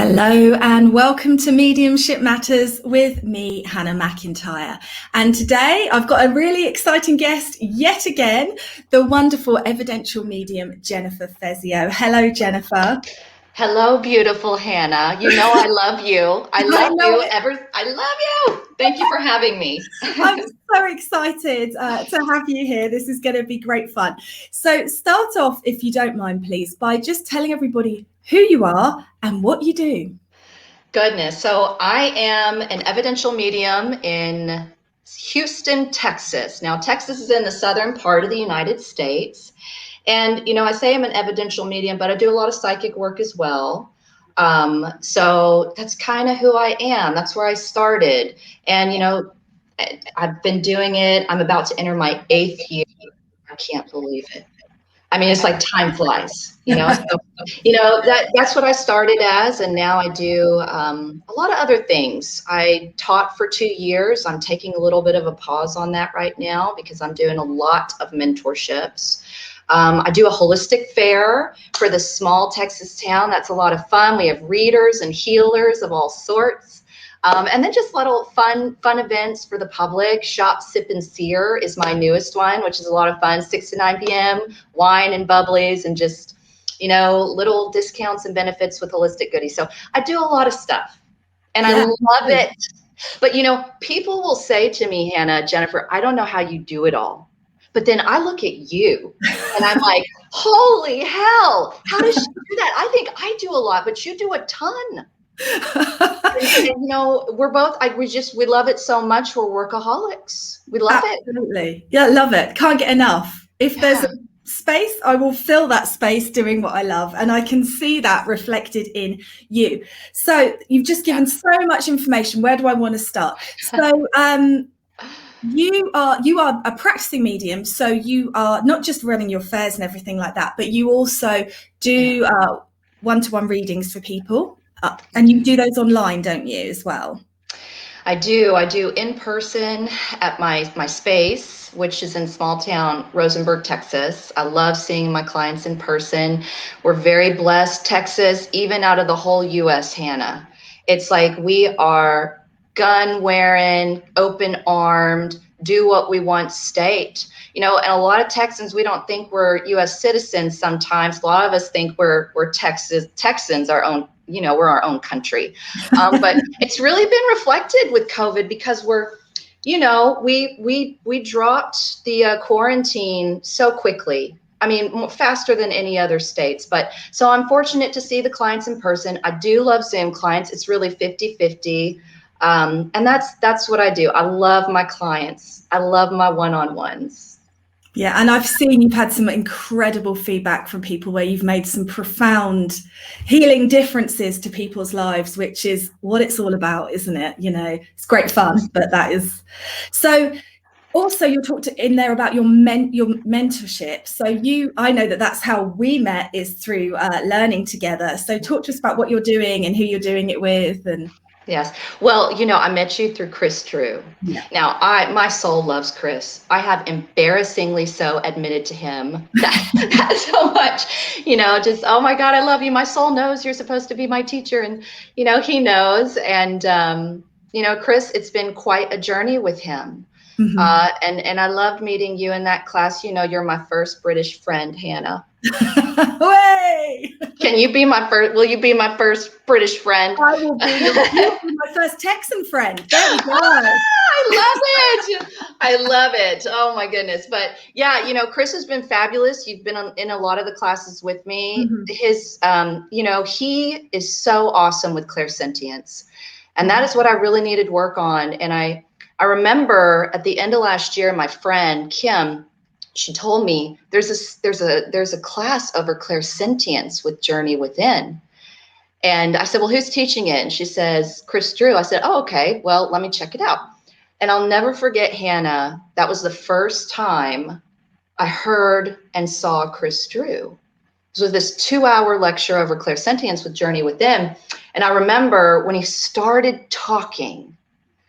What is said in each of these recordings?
Hello and welcome to Mediumship Matters with me, Hannah Macintyre. And today I've got a really exciting guest yet again, the wonderful evidential medium, Jennifer Fezio. Hello, Jennifer. Hello, beautiful Hannah. You know I love you. I love you. I love you. Thank you for having me. I'm so excited to have you here. This is going to be great fun. So start off, if you don't mind, please, by just telling everybody who you are and what you do. Goodness. So I am an evidential medium in Houston, Texas. Now, Texas is in the southern part of the United States. And, I say I'm an evidential medium, but I do a lot of psychic work as well. So that's kind of who I am. That's where I started. And, I've been doing it. I'm about to enter my 8th year. I can't believe it. I mean, it's like time flies, So, that's what I started as. And now I do a lot of other things. I taught for 2 years. I'm taking a little bit of a pause on that right now because I'm doing a lot of mentorships. I do a holistic fair for this small Texas town. That's a lot of fun. We have readers and healers of all sorts. And then just little fun events for the public. Shop, Sip, and Sear is my newest one, which is a lot of fun. 6 to 9 p.m., wine and bubblies, and just, little discounts and benefits with holistic goodies. So I do a lot of stuff, and I love it. But, people will say to me, Hannah, Jennifer, I don't know how you do it all. But then I look at you and I'm like, holy hell, how does she do that? I think I do a lot, but you do a ton. And, we're both, we love it so much. We're workaholics. We love it. Absolutely. Yeah, love it. Can't get enough. If there's a space, I will fill that space doing what I love. And I can see that reflected in you. So you've just given so much information. Where do I want to start? So, you are a practicing medium, so you are not just running your fairs and everything like that, but you also do one-to-one readings for people, and you do those online, don't you, as well? I do in person at my space, which is in small town Rosenberg, Texas. I love seeing my clients in person. We're very blessed. Texas, even out of the whole US, Hannah, it's like we are gun wearing, open armed, do what we want state. And a lot of Texans, we don't think we're US citizens sometimes. A lot of us think we're Texans, our own, we're our own country. But it's really been reflected with COVID because we dropped the quarantine so quickly. I mean, faster than any other states. But so I'm fortunate to see the clients in person. I do love Zoom clients. It's really 50-50. And that's what I do. I love my clients. I love my one-on-ones. Yeah, and I've seen you've had some incredible feedback from people where you've made some profound healing differences to people's lives, which is what it's all about, isn't it? It's great fun, but that is. So also you talked in there about your mentorship. So I know that's how we met, is through learning together. So talk to us about what you're doing and who you're doing it with. And yes. Well, I met you through Chris Drew. Yeah. Now, my soul loves Chris. I have embarrassingly so admitted to him that so much, just, oh my God, I love you. My soul knows you're supposed to be my teacher. And, he knows. And, Chris, it's been quite a journey with him. Mm-hmm. And I loved meeting you in that class. You're my first British friend, Hannah. Way! Will you be my first British friend? I will be. You'll be my first Texan friend. There we go. I love it. Oh my goodness. But yeah, Chris has been fabulous. You've been in a lot of the classes with me. Mm-hmm. His, he is so awesome with clairsentience. And that is what I really needed work on. And I remember at the end of last year, my friend, Kim, she told me there's a class over clairsentience with Journey Within. And I said, well, who's teaching it? And she says, Chris Drew. I said, oh, okay, well, let me check it out. And I'll never forget, Hannah, that was the first time I heard and saw Chris Drew. It was this 2-hour lecture over clairsentience with Journey Within. And I remember when he started talking,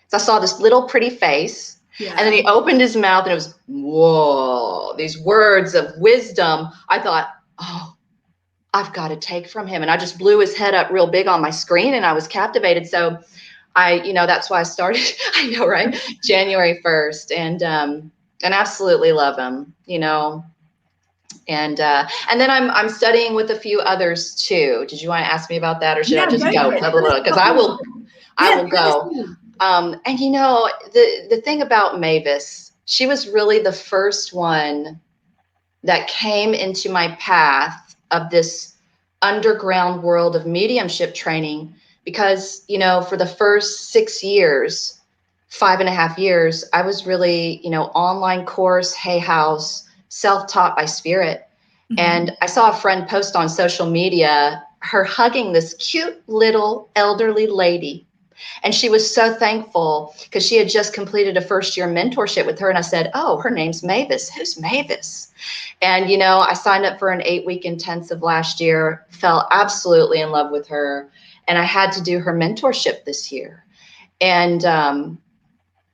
so I saw this little pretty face. Yeah. And then he opened his mouth and it was, whoa, these words of wisdom. I thought, oh, I've got to take from him. And I just blew his head up real big on my screen, and I was captivated. So that's why I started, I know, right? January 1st, and absolutely love him, and then I'm studying with a few others too. Did you want to ask me about that, or should I just go? Because I will go. And the thing about Mavis, she was really the first one that came into my path of this underground world of mediumship training, because, for the first 6 years, 5.5 years, I was really, online course, Hay House, self-taught by spirit. Mm-hmm. And I saw a friend post on social media, her hugging this cute little elderly lady. And she was so thankful because she had just completed a first-year mentorship with her. And I said, oh, her name's Mavis. Who's Mavis? And, I signed up for an 8-week intensive last year, fell absolutely in love with her. And I had to do her mentorship this year. And,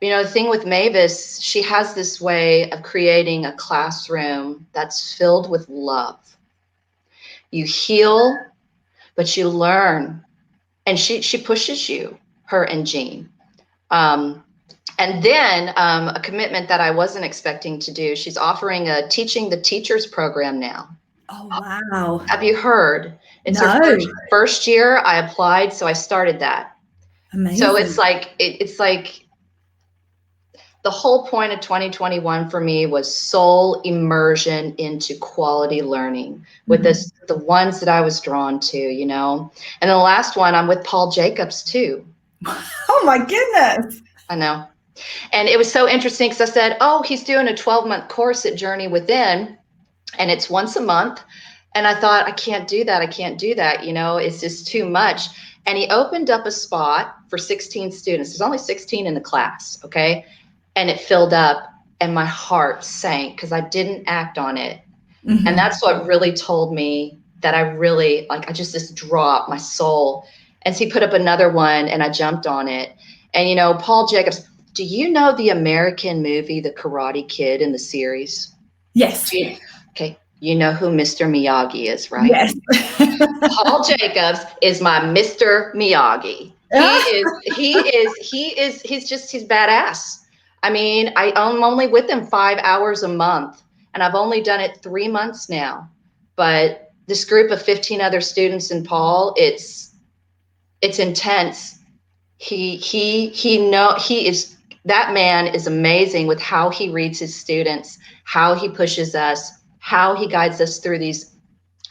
the thing with Mavis, she has this way of creating a classroom that's filled with love. You heal, but you learn. And she pushes you, her and Jean. And then a commitment that I wasn't expecting to do. She's offering a Teaching the Teachers program now. Oh, wow. Have you heard? It's No. her first year. I applied, so I started that. Amazing. So it's like the whole point of 2021 for me was soul immersion into quality learning with the ones that I was drawn to, And the last one, I'm with Paul Jacobs too. Oh my goodness. I know. And it was so interesting because I said, oh, he's doing a 12-month course at Journey Within, and it's once a month. And I thought, I can't do that. It's just too much. And he opened up a spot for 16 students. There's only 16 in the class, okay? And it filled up, and my heart sank because I didn't act on it. Mm-hmm. And that's what really told me that I really, this dropped my soul. And so he put up another one, and I jumped on it. And, Paul Jacobs, do you know the American movie, The Karate Kid, in the series? Yes. Okay. You know who Mr. Miyagi is, right? Yes. Paul Jacobs is my Mr. Miyagi. He's badass. I mean, I'm only with him 5 hours a month, and I've only done it 3 months now. But this group of 15 other students in Paul, it's intense. That man is amazing with how he reads his students, how he pushes us, how he guides us through these.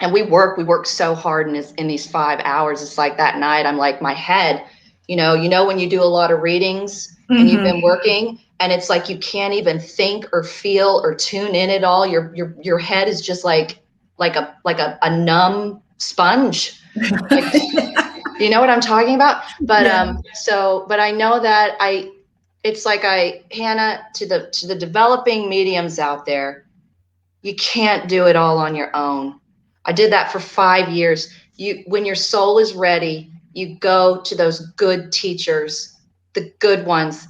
And we work so hard in these 5 hours. It's like that night, I'm like, my head, when you do a lot of readings and you've been working, and it's like you can't even think or feel or tune in at all. Your head is just like a numb sponge. You know what I'm talking about? But but I know that Hannah, to the developing mediums out there, you can't do it all on your own. I did that for 5 years. When your soul is ready, you go to those good teachers, the good ones,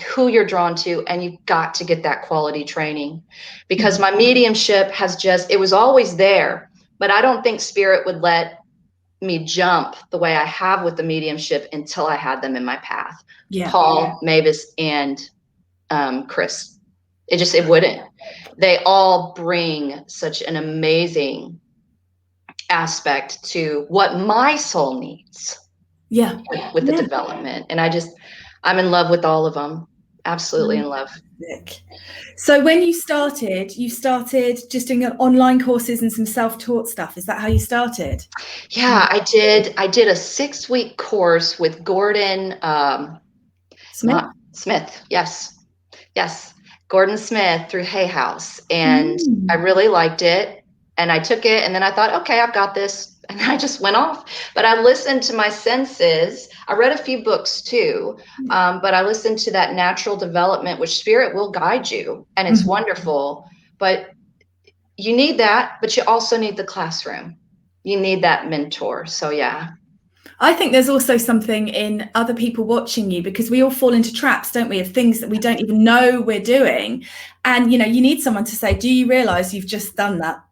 who you're drawn to, and you've got to get that quality training. Because my mediumship it was always there, but I don't think spirit would let me jump the way I have with the mediumship until I had them in my path. Yeah. Paul, Mavis, and Chris. It wouldn't. They all bring such an amazing aspect to what my soul needs. Yeah. With the development. And I'm in love with all of them. Absolutely in love. So when you started just doing online courses and some self-taught stuff. Is that how you started? Yeah, I did a 6-week course with Gordon Smith. Yes. Gordon Smith through Hay House. And I really liked it. And I took it, and then I thought, okay, I've got this. And I just went off. But I listened to my senses. I read a few books too, but I listened to that natural development, which spirit will guide you. And it's wonderful. But you need that, but you also need the classroom. You need that mentor. So, yeah. I think there's also something in other people watching you, because we all fall into traps, don't we, of things that we don't even know we're doing. And, you need someone to say, do you realize you've just done that?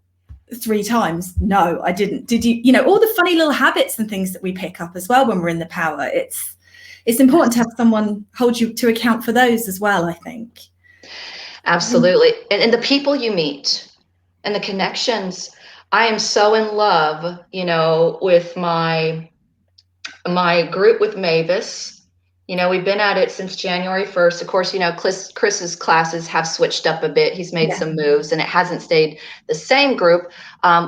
3 times. No, I didn't. Did you? You know, all the funny little habits and things that we pick up as well when we're in the power. It's important to have someone hold you to account for those as well, I think. Absolutely. And the people you meet and the connections. I am so in love, you know, with my group with Mavis. You know, we've been at it since January 1st. Of course, you know, Chris's classes have switched up a bit. He's made some moves, and it hasn't stayed the same group,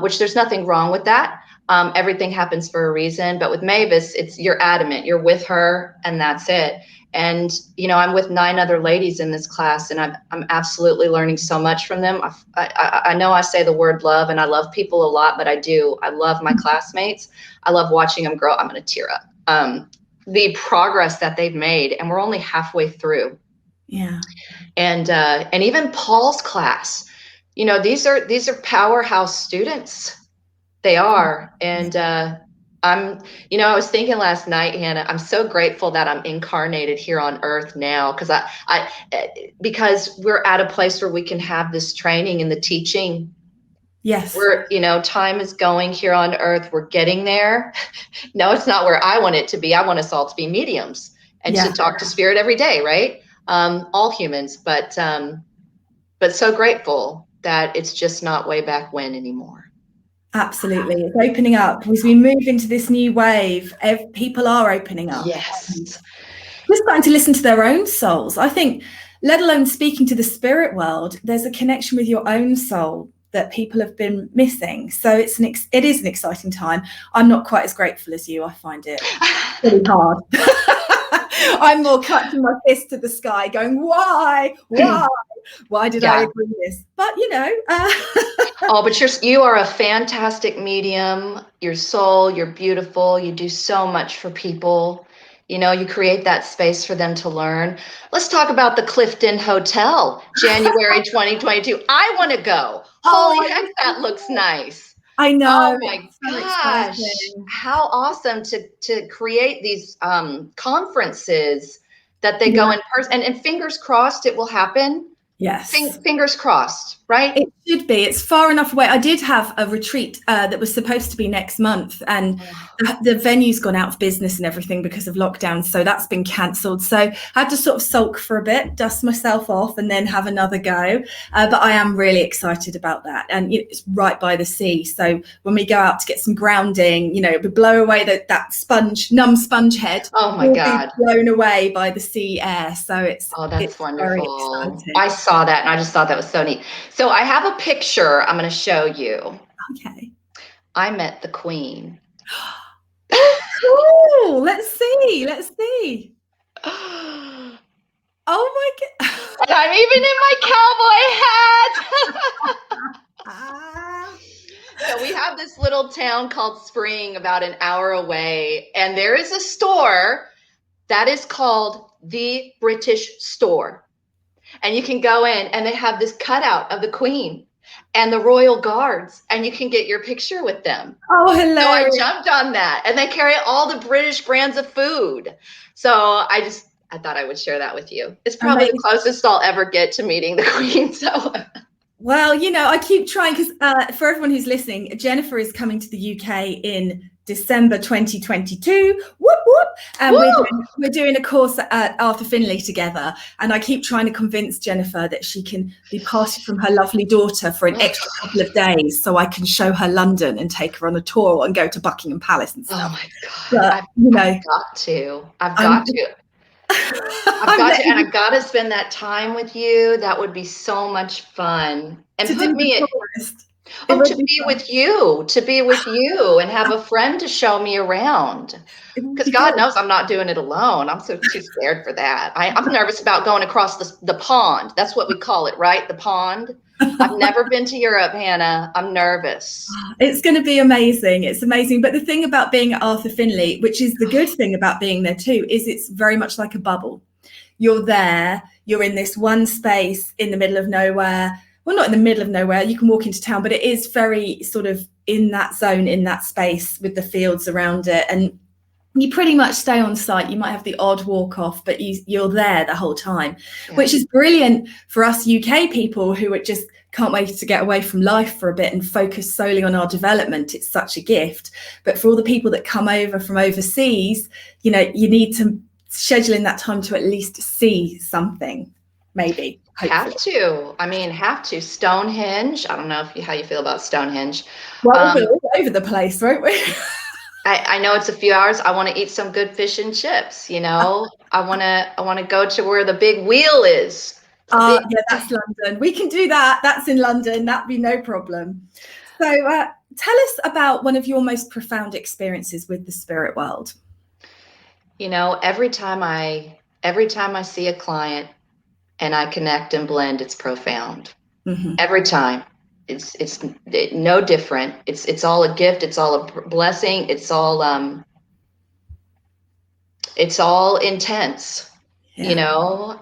which there's nothing wrong with that. Everything happens for a reason. But with Mavis, you're adamant. You're with her, and that's it. And, you know, I'm with 9 other ladies in this class, and I'm absolutely learning so much from them. I know I say the word love, and I love people a lot, but I do. I love my classmates. I love watching them grow. I'm going to tear up. The progress that they've made, and we're only halfway through. Yeah. And even Paul's class, you know, these are powerhouse students. They are. And you know, I was thinking last night, Hannah, I'm so grateful that I'm incarnated here on earth now, because we're at a place where we can have this training and the teaching. Yes. We're, you know, time is going here on earth. We're getting there. No, it's not where I want it to be. I want us all to be mediums and to talk to spirit every day, right? All humans, but so grateful that it's just not way back when anymore. Absolutely. It's opening up. As we move into this new wave, people are opening up. Yes. We're starting to listen to their own souls. I think, let alone speaking to the spirit world, there's a connection with your own soul that people have been missing. So it is an exciting time. I'm not quite as grateful as you. I find it really hard. I'm more clutching my fist to the sky going, why did I agree with this? But, you know. Oh, but you are a fantastic medium. Your soul, you're beautiful. You do so much for people. You know, you create that space for them to learn. Let's talk about the Clifton Hotel, January 2022. I want to go. Holy heck, that looks nice. I know. Oh my gosh. How awesome to create these conferences that they go in person. And fingers crossed it will happen. Yes. Fingers crossed, right? It should be. It's far enough away. I did have a retreat that was supposed to be next month, and the venue's gone out of business and everything because of lockdown. So that's been cancelled. So I had to sort of sulk for a bit, dust myself off, and then have another go. But I am really excited about that. And it's right by the sea. So when we go out to get some grounding, you know, we blow away that numb sponge head. Oh my God. Blown away by the sea air. So it's wonderful. Very exciting. I saw that and I just thought that was so neat. So I have a picture I'm going to show you. Okay. I met the Queen. Cool. Let's see. Oh my God. And I'm even in my cowboy hat. So we have this little town called Spring about an hour away. And there is a store that is called the British Store. And you can go in and they have this cutout of the Queen and the royal guards, and you can get your picture with them. Oh, hilarious. So I jumped on that, and they carry all the British brands of food. So I thought I would share that with you. It's probably the closest I'll ever get to meeting the Queen. So. Well, you know, I keep trying because for everyone who's listening, Jennifer is coming to the UK in December 2022. Whoop whoop! And we're doing a course at Arthur Findlay together. And I keep trying to convince Jennifer that she can be parted from her lovely daughter for an extra couple of days, so I can show her London and take her on a tour and go to Buckingham Palace and stuff. Oh my God! But, I've got to. I've got to, and I've got to spend that time with you. That would be so much fun. And to be with you and have a friend to show me around. Because God knows I'm not doing it alone. I'm too scared for that. I'm nervous about going across the pond. That's what we call it, right? The pond. I've never been to Europe, Hannah. I'm nervous. It's going to be amazing. It's amazing. But the thing about being at Arthur Findlay, which is the good thing about being there too, is it's very much like a bubble. You're there. You're in this one space in the middle of nowhere. Well, not in the middle of nowhere. You can walk into town, but it is very sort of in that zone, in that space with the fields around it. And you pretty much stay on site. You might have the odd walk off, but you're there the whole time, which is brilliant for us UK people who are just can't wait to get away from life for a bit and focus solely on our development. It's such a gift. But for all the people that come over from overseas, you know, you need to schedule in that time to at least see something, maybe. Hopefully. Have to. Stonehenge. I don't know how you feel about Stonehenge. Well, we'll be all over the place, won't we? I know it's a few hours. I want to eat some good fish and chips, you know. I want to go to where the big wheel is. Yeah, that's London. We can do that. That's in London. That'd be no problem. So tell us about one of your most profound experiences with the spirit world. You know, every time I see a client and I connect and blend, it's profound. Mm-hmm. Every time. It's no different. It's all a gift. It's all a blessing. It's all intense, yeah. You know.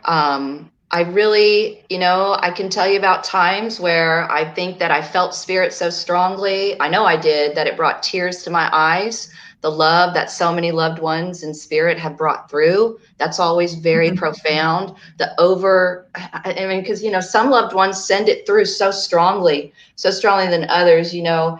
I really, you know, I can tell you about times where I think that I felt spirit so strongly. I know I did, that it brought tears to my eyes. The love that so many loved ones in spirit have brought through, that's always very mm-hmm. profound. Because, you know, some loved ones send it through so strongly than others, you know,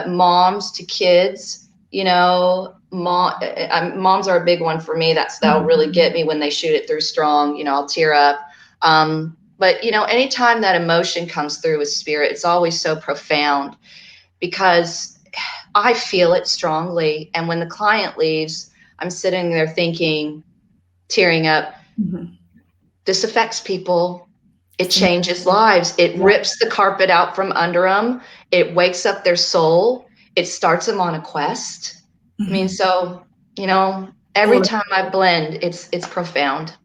moms to kids, you know, moms are a big one for me. That'll really get me when they shoot it through strong, you know, I'll tear up. But, you know, anytime that emotion comes through with spirit, it's always so profound because I feel it strongly. And when the client leaves, I'm sitting there thinking, tearing up, mm-hmm. This affects people. It changes lives. It rips the carpet out from under them. It wakes up their soul. It starts them on a quest. Mm-hmm. I mean, so, you know, every time I blend, it's profound.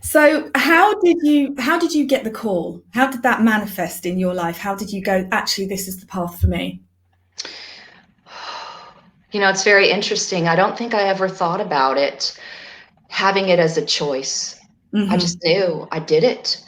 So how did you get the call? How did that manifest in your life? How did you go, actually, this is the path for me? You know, it's very interesting. I don't think I ever thought about it, having it as a choice. Mm-hmm. I just knew I did it.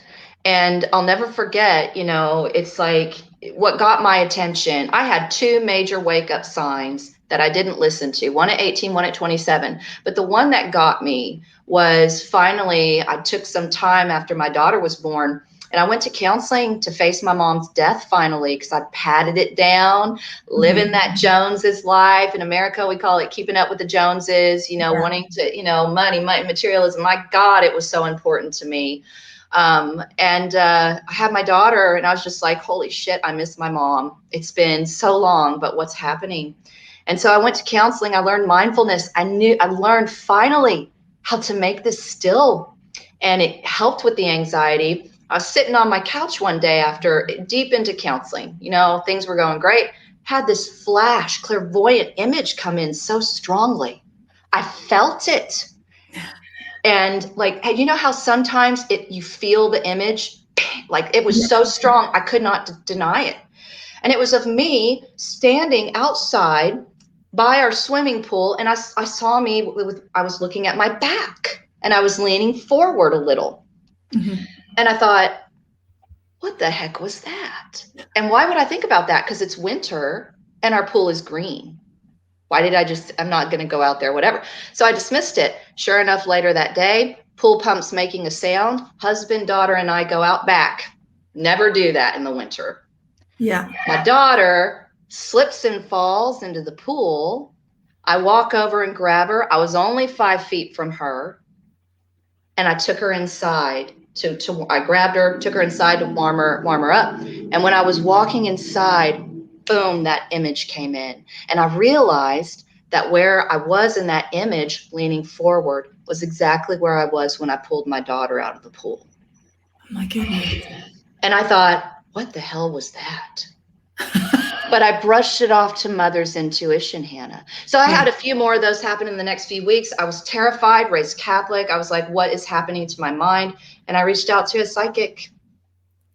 And I'll never forget, you know, it's like what got my attention. I had two major wake up signs that I didn't listen to, one at 18, one at 27. But the one that got me was finally, I took some time after my daughter was born and I went to counseling to face my mom's death finally, because I patted it down, living that Joneses life. In America, we call it keeping up with the Joneses, you know, wanting to, you know, money, materialism. My God, it was so important to me. I had my daughter and I was just like, holy shit, I miss my mom. It's been so long, but what's happening? And so I went to counseling. I learned mindfulness. I learned finally how to make this still. And it helped with the anxiety. I was sitting on my couch one day after deep into counseling, you know, things were going great. Had this flash, clairvoyant image come in so strongly. I felt it. And like, you know how sometimes you feel the image, like it was so strong, I could not deny it. And it was of me standing outside by our swimming pool. And I saw me, I was looking at my back and I was leaning forward a little. Mm-hmm. And I thought, what the heck was that? And why would I think about that? Because it's winter and our pool is green. Why did I'm not going to go out there, whatever. So I dismissed it. Sure enough, later that day, pool pump's making a sound. Husband, daughter, and I go out back. Never do that in the winter. Yeah. My daughter slips and falls into the pool. I walk over and grab her. I was only 5 feet from her. And I took her inside I grabbed her, took her inside to warm her up. And when I was walking inside, boom, that image came in. And I realized that where I was in that image, leaning forward, was exactly where I was when I pulled my daughter out of the pool. Oh my goodness. And I thought, what the hell was that? But I brushed it off to mother's intuition, Hannah. So I had a few more of those happen in the next few weeks. I was terrified, raised Catholic. I was like, what is happening to my mind? And I reached out to a psychic.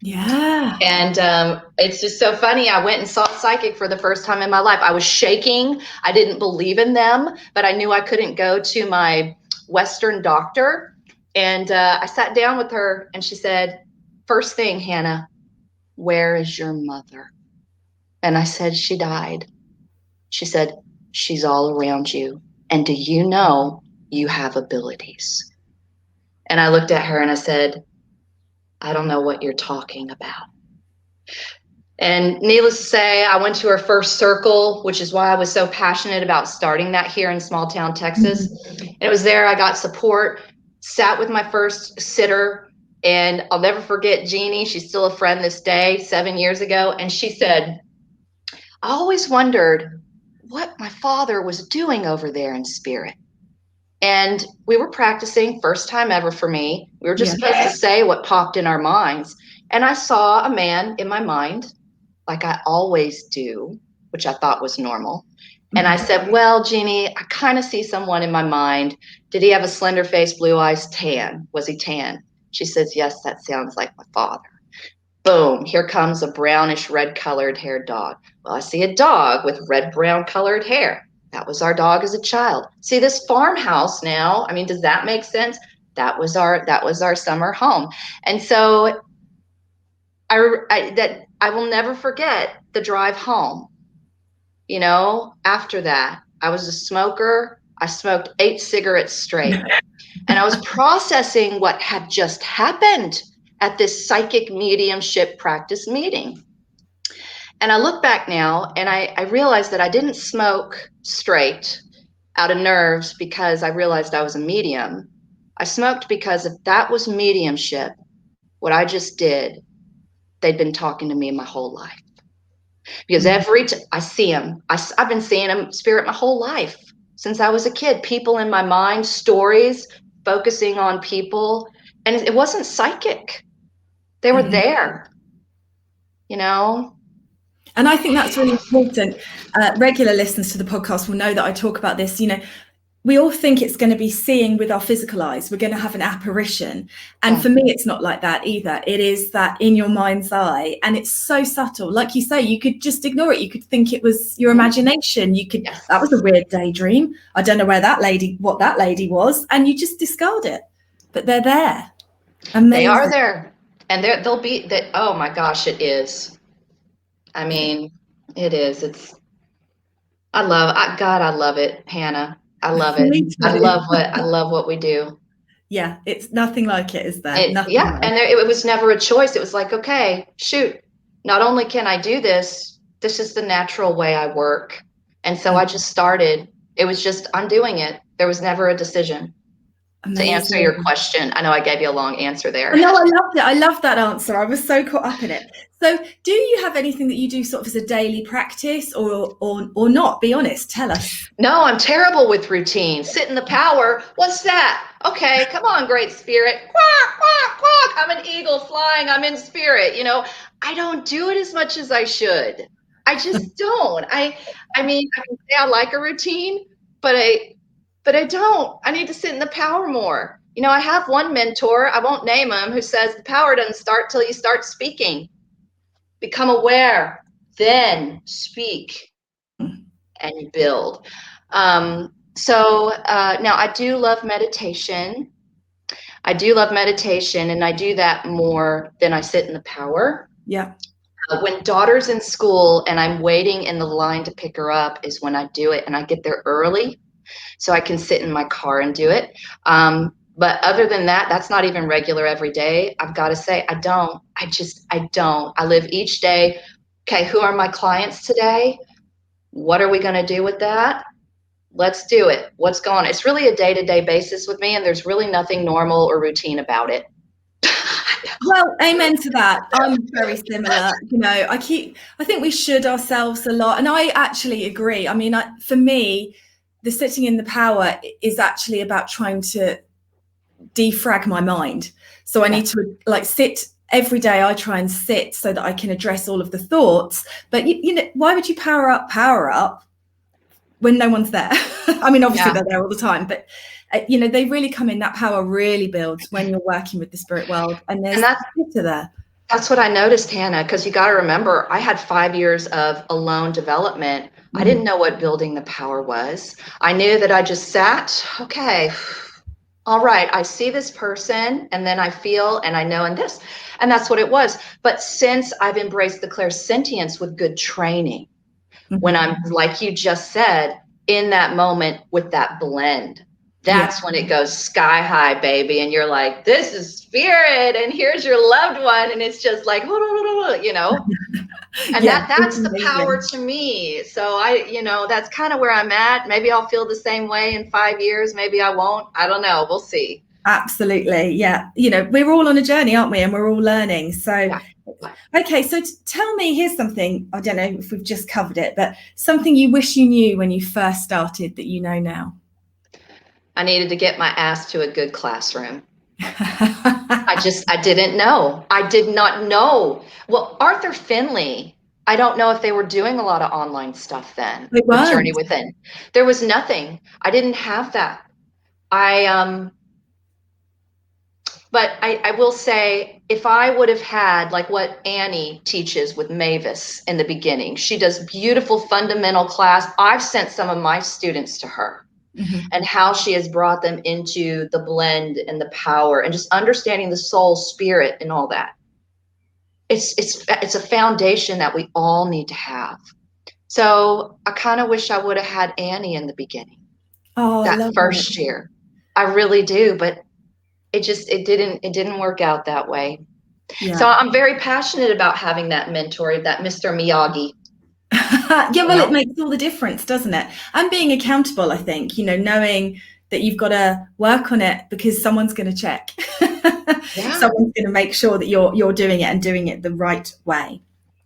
Yeah. And it's just so funny. I went and saw a psychic for the first time in my life. I was shaking. I didn't believe in them, but I knew I couldn't go to my Western doctor. And I sat down with her and she said, first thing, Hannah, where is your mother? And I said, she died. She said, she's all around you. And do you know you have abilities? And I looked at her and I said, I don't know what you're talking about. And needless to say, I went to her first circle, which is why I was so passionate about starting that here in small town Texas. And it was there I got support, sat with my first sitter, and I'll never forget Jeannie. She's still a friend this day, 7 years ago. And she said, I always wondered what my father was doing over there in spirit. And we were practicing, first time ever for me. We were just supposed to say what popped in our minds. And I saw a man in my mind, like I always do, which I thought was normal. And I said, well, Jeannie, I kind of see someone in my mind. Did he have a slender face, blue eyes, tan? Was he tan? She says, yes, that sounds like my father. Boom, here comes a brownish red colored haired dog. Well, I see a dog with red brown colored hair. That was our dog as a child. See this farmhouse now. I mean, does that make sense? That was our summer home. And so I will never forget the drive home. You know, after that, I was a smoker. I smoked 8 cigarettes straight. And I was processing what had just happened at this psychic mediumship practice meeting. And I look back now and I realized that I didn't smoke straight out of nerves because I realized I was a medium. I smoked because if that was mediumship, what I just did, they'd been talking to me my whole life. Because I see them. I've been seeing them spirit my whole life since I was a kid. People in my mind, stories, focusing on people. And it wasn't psychic. They were there, you know? And I think that's really important. Regular listeners to the podcast will know that I talk about this. You know, we all think it's going to be seeing with our physical eyes. We're going to have an apparition. And for me, it's not like that either. It is that in your mind's eye. And it's so subtle. Like you say, you could just ignore it. You could think it was your imagination. You could, that was a weird daydream. I don't know what that lady was. And you just discard it. But they're there. Amazing. They are there. And they'll be that. Oh my gosh, it is. I mean, it is. I love it, Hannah. I love it. I love what we do. Yeah, it's nothing like it, is there? And it was never a choice. It was like, okay, shoot. Not only can I do this, this is the natural way I work. And so I just started. It was just, I'm doing it. There was never a decision. Amazing. To answer your question. I know I gave you a long answer there. No, I loved it. I loved that answer. I was so caught up in it. So do you have anything that you do sort of as a daily practice or not? Be honest. Tell us. No, I'm terrible with routine. Sit in the power. What's that? Okay, come on, great spirit. Quack, quack, quack. I'm an eagle flying. I'm in spirit. You know, I don't do it as much as I should. I just don't. I mean, I can say I like a routine, but I don't. I need to sit in the power more. You know, I have one mentor, I won't name him, who says the power doesn't start till you start speaking. Become aware, then speak and build. So now I do love meditation. And I do that more than I sit in the power. Yeah. When daughter's in school and I'm waiting in the line to pick her up is when I do it, and I get there early so I can sit in my car and do it. But other than that, that's not even regular every day. I've got to say, I don't. I live each day. Okay, who are my clients today? What are we going to do with that? Let's do it. What's going on? It's really a day-to-day basis with me, and there's really nothing normal or routine about it. Well, amen to that. I'm very similar. You know, I think we should ourselves a lot. And I actually agree. I mean, for me, the sitting in the power is actually about trying to defrag my mind. So I need to sit every day. I try and sit so that I can address all of the thoughts. But you know, why would you power up when no one's there? I mean, obviously they're there all the time, but you know, they really come in. That power really builds when you're working with the spirit world, and that's there. That's what I noticed, Hannah, because you got to remember, I had 5 years of alone development. I didn't know what building the power was. I knew that I just sat, okay, all right, I see this person, and then I feel, and I know, and that's what it was. But since I've embraced the clairsentience with good training, when I'm, like you just said, in that moment with that blend, That's when it goes sky high, baby. And you're like, this is spirit, and here's your loved one. And it's just like, you know, and Yeah, it's that's the power amazing. to me. So that's kind of where I'm at. Maybe I'll feel the same way in 5 years. Maybe I won't. I don't know. We'll see. Absolutely. Yeah. We're all on a journey, aren't we? And we're all learning. So, Yeah. okay. So tell me, here's something, I don't know if we've just covered it, but something you wish you knew when you first started that you know now. I needed to get my ass to a good classroom. I didn't know. I did not know. Well, Arthur Finley, I don't know if they were doing a lot of online stuff then They with weren't. Journey Within. There was nothing. I didn't have that. But I will say, if I would have had like what Annie teaches with Mavis in the beginning, she does beautiful fundamental class. I've sent some of my students to her. Mm-hmm. And how she has brought them into the blend and the power and just understanding the soul, spirit, and all that. It's a foundation that we all need to have. So I kind of wish I would have had Annie in the beginning. Oh, that first year. I really do, but it didn't work out that way. Yeah. So I'm very passionate about having that mentor, that Mr. Miyagi. Yeah, well, it makes all the difference, doesn't it? And being accountable, I think, knowing that you've got to work on it because someone's going to check. Yeah. Someone's going to make sure that you're doing it and doing it the right way.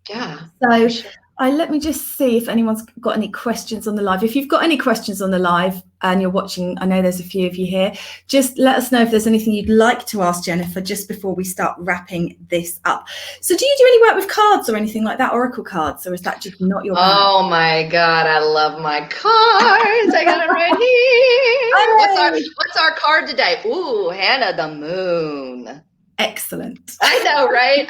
Yeah. So sure. Let me just see if anyone's got any questions on the live. If you've got any questions on the live and you're watching, I know there's a few of you here, just let us know if there's anything you'd like to ask Jennifer just before we start wrapping this up. So do you do any work with cards or anything like that, oracle cards, or is that just not your bag? Oh my God, I love my cards. I got them right here. What's our card today? Ooh, Hannah the Moon. Excellent. I know, right?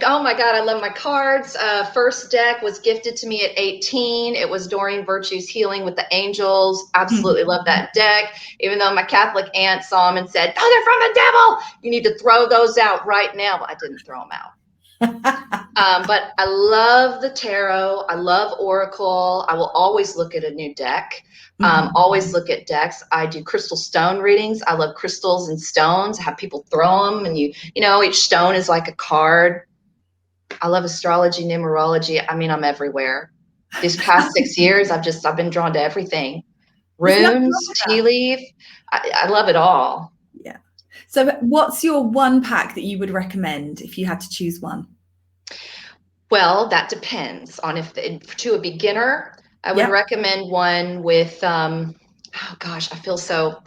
Oh my God, I love my cards. First deck was gifted to me at 18. It was Doreen Virtue's Healing with the Angels. Absolutely love that deck. Even though my Catholic aunt saw them and said, "Oh, they're from the devil. You need to throw those out right now." Well, I didn't throw them out. But I love the tarot. I love oracle. I will always look at a new deck. Always look at decks. I do crystal stone readings. I love crystals and stones. I have people throw them, and each stone is like a card. I love astrology, numerology. I mean, I'm everywhere. These past 6 years, I've been drawn to everything. Runes, tea leaf. I love it all. Yeah. So what's your one pack that you would recommend if you had to choose one? Well, that depends on to a beginner, I would recommend one with, oh gosh, I feel so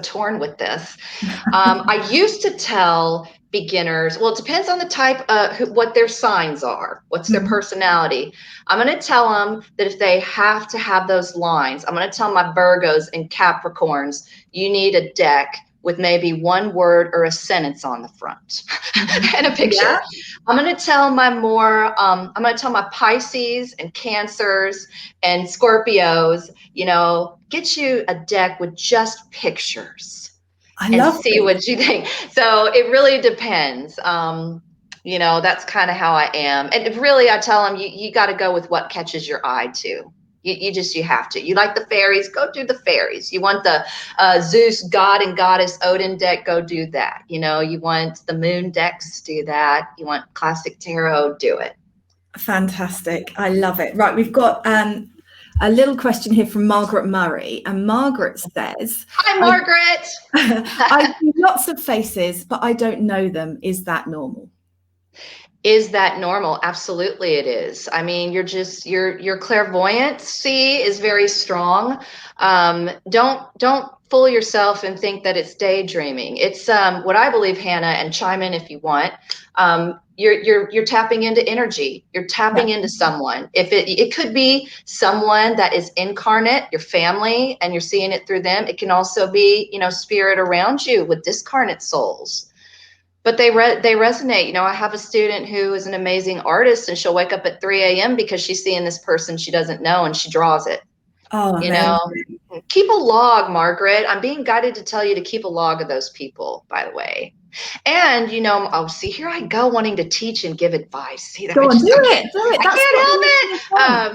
torn with this. I used to tell beginners, well, it depends on the type, what their signs are, what's their personality. I'm going to tell them that if they have to have those lines, I'm going to tell my Virgos and Capricorns, you need a deck with maybe one word or a sentence on the front and a picture. Yeah. I'm going to tell my Pisces and Cancers and Scorpios, get you a deck with just pictures and see what you think. So it really depends. That's kind of how I am. And really, I tell them, you got to go with what catches your eye too. You have to. You like the fairies, go do the fairies. You want the Zeus, God and Goddess Odin deck, go do that. You want the moon decks, do that. You want classic tarot, do it. Fantastic. I love it. Right. We've got a little question here from Margaret Murray. And Margaret says, hi, Margaret. I see lots of faces, but I don't know them. Is that normal? Is that normal? Absolutely it is. I mean, your clairvoyancy is very strong. Don't fool yourself and think that it's daydreaming. It's what I believe, Hannah, and chime in if you want. You're tapping into energy. You're tapping into someone. If it could be someone that is incarnate, your family, and you're seeing it through them. It can also be, spirit around you with discarnate souls. But they resonate. I have a student who is an amazing artist, and she'll wake up at 3 a.m. because she's seeing this person she doesn't know, and she draws it. Oh, keep a log, Margaret. I'm being guided to tell you to keep a log of those people, by the way. And, oh, see, here I go wanting to teach and give advice. See that? Go on, do it. I can't help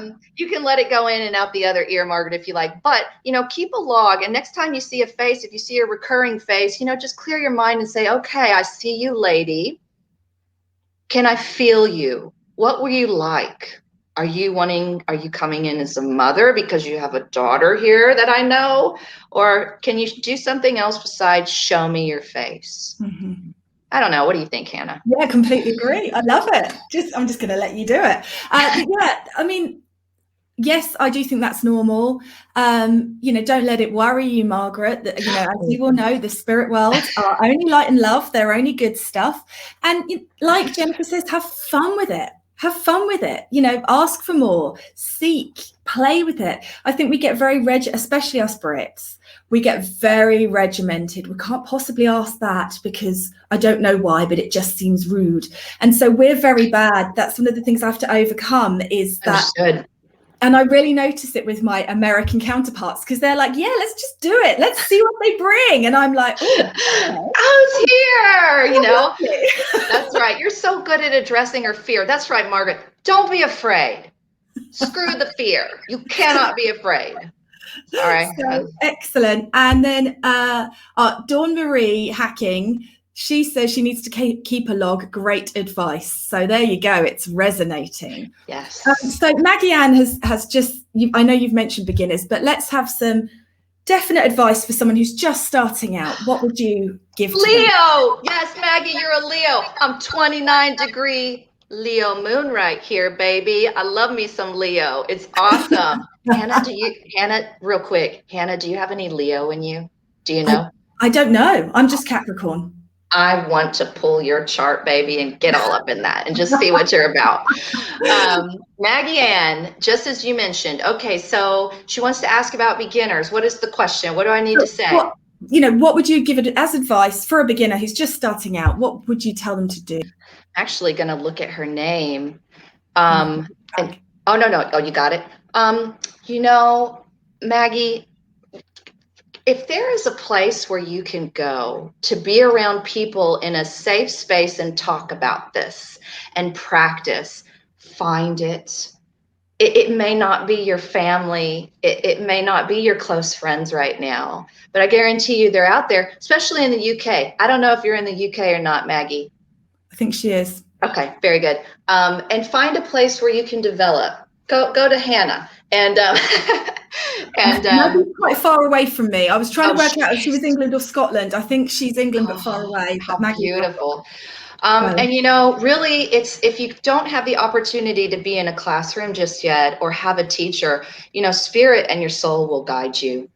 it. You can let it go in and out the other ear, Margaret, if you like. But, keep a log. And next time you see a face, if you see a recurring face, just clear your mind and say, okay, I see you, lady. Can I feel you? What were you like? Are you coming in as a mother because you have a daughter here that I know? Or can you do something else besides show me your face? Mm-hmm. I don't know. What do you think, Hannah? Yeah, completely agree. I love it. I'm just going to let you do it. Yeah, I mean, yes, I do think that's normal. Don't let it worry you, Margaret, that, as you will know, the spirit world are only light and love. They're only good stuff. And like Jennifer says, have fun with it. Have fun with it. Ask for more, seek, play with it. I think we get very especially us Brits. We get very regimented. We can't possibly ask that because I don't know why, but it just seems rude. And so we're very bad. That's one of the things I have to overcome is that. Understood. And I really notice it with my American counterparts because they're like, yeah, let's just do it. Let's see what they bring. And I'm like, oh, it's here. That's right. You're so good at addressing her fear. That's right, Margaret. Don't be afraid. Screw the fear. You cannot be afraid. All right. So, excellent. And then Dawn Marie Hacking, she says she needs to keep a log. Great advice. So there you go. It's resonating. Yes. So Maggie Ann has just, I know you've mentioned beginners, but let's have some definite advice for someone who's just starting out. What would you give to Leo? Yes, Maggie, you're a Leo. I'm 29-degree Leo moon right here, baby. I love me some Leo. It's awesome. Hannah, real quick. Hannah, do you have any Leo in you? Do you know? I don't know. I'm just Capricorn. I want to pull your chart, baby, and get all up in that and just see what you're about. Maggie Ann, just as you mentioned, okay, so she wants to ask about beginners. What is the question? What do I need to say? What would you give it as advice for a beginner who's just starting out? What would you tell them to do? Actually going to look at her name. No. Oh, you got it. Maggie, if there is a place where you can go to be around people in a safe space and talk about this and practice, find it. It may not be your family. It may not be your close friends right now, but I guarantee you they're out there, especially in the UK. I don't know if you're in the UK or not, Maggie. I think she is. Okay, very good. And find a place where you can develop. Go to Hannah and Maggie's quite far away from me. I was trying to work out if she was England or Scotland. I think she's England but far away. How beautiful. And really, it's if you don't have the opportunity to be in a classroom just yet or have a teacher, spirit and your soul will guide you.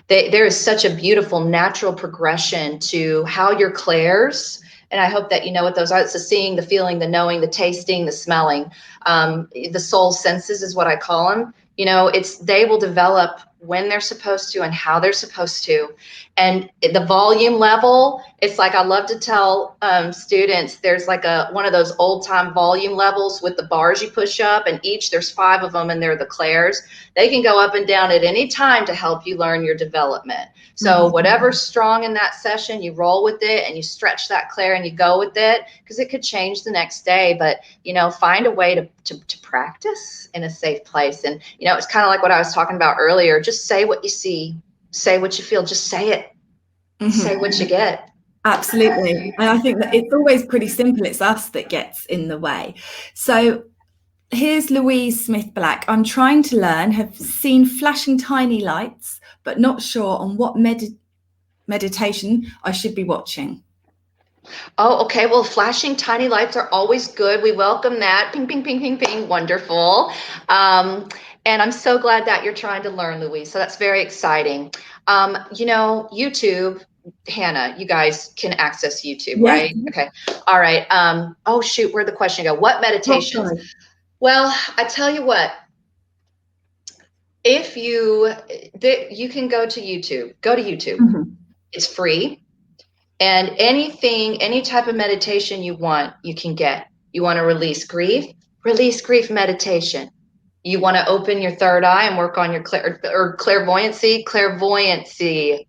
There is such a beautiful natural progression to how your clairs. And I hope that you know what those are. It's the seeing, the feeling, the knowing, the tasting, the smelling. The soul senses is what I call them. They will develop when they're supposed to and how they're supposed to. And the volume level, it's like I love to tell students, there's like one of those old time volume levels with the bars you push up, and there's 5 of them, and they're the clairs. They can go up and down at any time to help you learn your development. So whatever's strong in that session, you roll with it and you stretch that clair and you go with it, because it could change the next day. But, find a way to practice in a safe place. And, it's kind of like what I was talking about earlier. Just say what you see, say what you feel, just say it, say what you get. Absolutely. And I think that it's always pretty simple. It's us that gets in the way. So here's Louise Smith Black. I'm trying to learn, have seen flashing tiny lights, but not sure on what meditation I should be watching. Oh, okay. Well, flashing tiny lights are always good. We welcome that. Ping, ping, ping, ping, ping. Wonderful. And I'm so glad that you're trying to learn, Louise. So that's very exciting. YouTube, Hannah, you guys can access YouTube, right? Okay. All right. Oh, shoot. Where'd the question go? What meditations? Well, I tell you what. If you can go to YouTube. Go to YouTube. It's free. And any type of meditation you want, you can get. You want to release grief meditation. You want to open your third eye and work on your clairvoyancy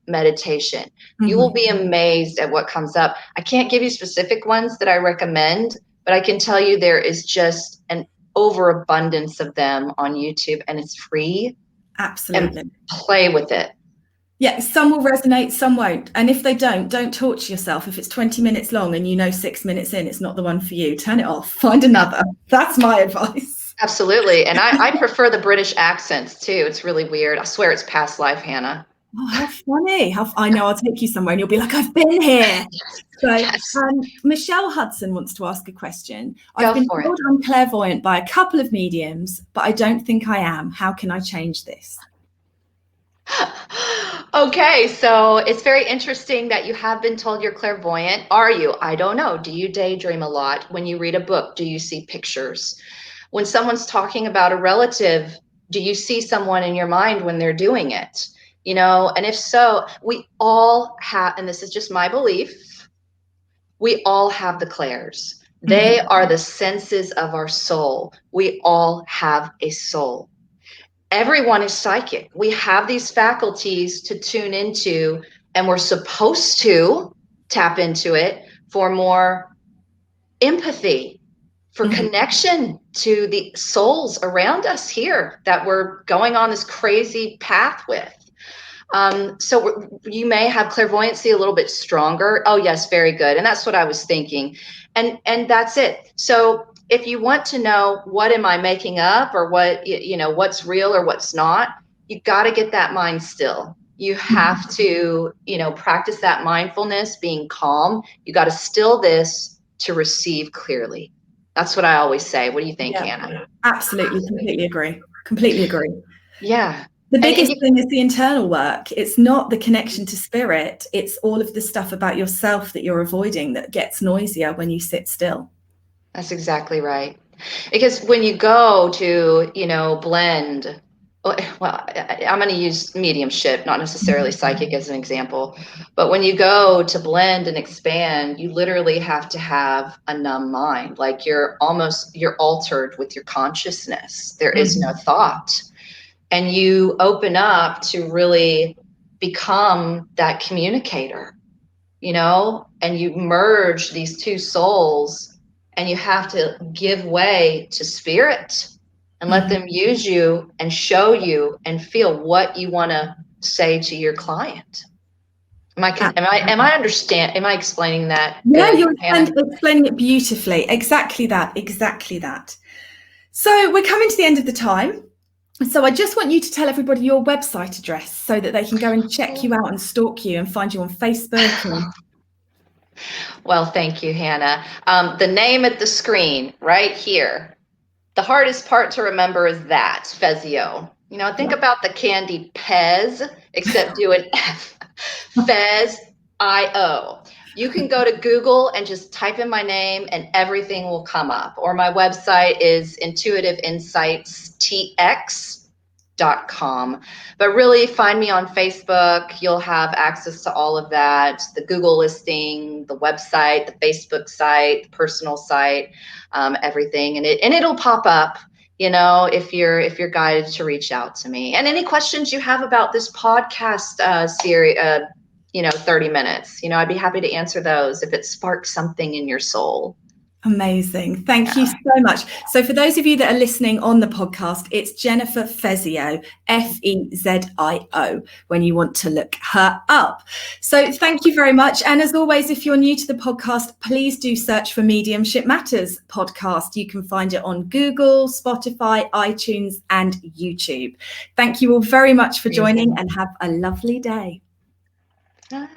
meditation. Mm-hmm. You will be amazed at what comes up. I can't give you specific ones that I recommend, but I can tell you there is just an overabundance of them on YouTube, and it's free. Absolutely. And play with it. Yeah, some will resonate, some won't. And if they don't torture yourself. If it's 20 minutes long and you know 6 minutes in, it's not the one for you, turn it off, find another. That's my advice. Absolutely. And I prefer the British accents too. It's really weird. I swear it's past life, Hannah. Oh, how funny. I know, I'll take you somewhere and you'll be like, I've been here. So Yes. Michelle Hudson wants to ask a question. Go I've been for told I'm clairvoyant by a couple of mediums, but I don't think I am. How can I change this? Okay, so it's very interesting that you have been told you're clairvoyant. Are you? I don't know. Do you daydream a lot? When you read a book, do you see pictures? When someone's talking about a relative, do you see someone in your mind when they're doing it? You know, and if so, we all have, and this is just my belief, we all have the clairs. They are the senses of our soul. We all have a soul. Everyone is psychic. We have these faculties to tune into, and we're supposed to tap into it for more empathy, for connection to the souls around us here that we're going on this crazy path with. So you may have clairvoyancy a little bit stronger. Oh yes, very good. And that's what I was thinking. And that's it. So if you want to know what am I making up, or what, you know, what's real or what's not, you got to get that mind still. You have to, you know, practice that mindfulness, being calm. You got to still this to receive clearly. That's what I always say. What do you think, Hannah? Absolutely. Completely agree. Yeah. The biggest thing is the internal work. It's not the connection to spirit. It's all of the stuff about yourself that you're avoiding that gets noisier when you sit still. That's exactly right. Because when you go to, you know, blend, well, I'm going to use mediumship, not necessarily psychic as an example, but when you go to blend and expand, you literally have to have a numb mind. Like you're altered with your consciousness. There is no thought. And you open up to really become that communicator, you know, and you merge these two souls, and you have to give way to spirit and let them use you and show you and feel what you want to say to your client. Am I explaining that? Yeah, good, you're Hannah? explaining it beautifully. Exactly that. So we're coming to the end of the time. So I just want you to tell everybody your website address so that they can go and check you out and stalk you and find you on Facebook. Well, thank you, Hannah. The name at the screen right here. The hardest part to remember is that, Fezio. You know, think about the candy Pez, except do an F. Fez.io. You can go to Google and just type in my name and everything will come up. Or my website is intuitiveinsightstx.com. But really find me on Facebook. You'll have access to all of that, the Google listing, the website, the Facebook site, the personal site, everything. And it'll pop up, you know, if you're guided to reach out to me. And any questions you have about this podcast series, 30 minutes, you know, I'd be happy to answer those if it sparks something in your soul. Amazing. Thank you so much. So for those of you that are listening on the podcast, it's Jennifer Fezio, Fezio, when you want to look her up. So thank you very much. And as always, if you're new to the podcast, please do search for Mediumship Matters podcast. You can find it on Google, Spotify, iTunes, and YouTube. Thank you all very much for joining, and have a lovely day. Bye.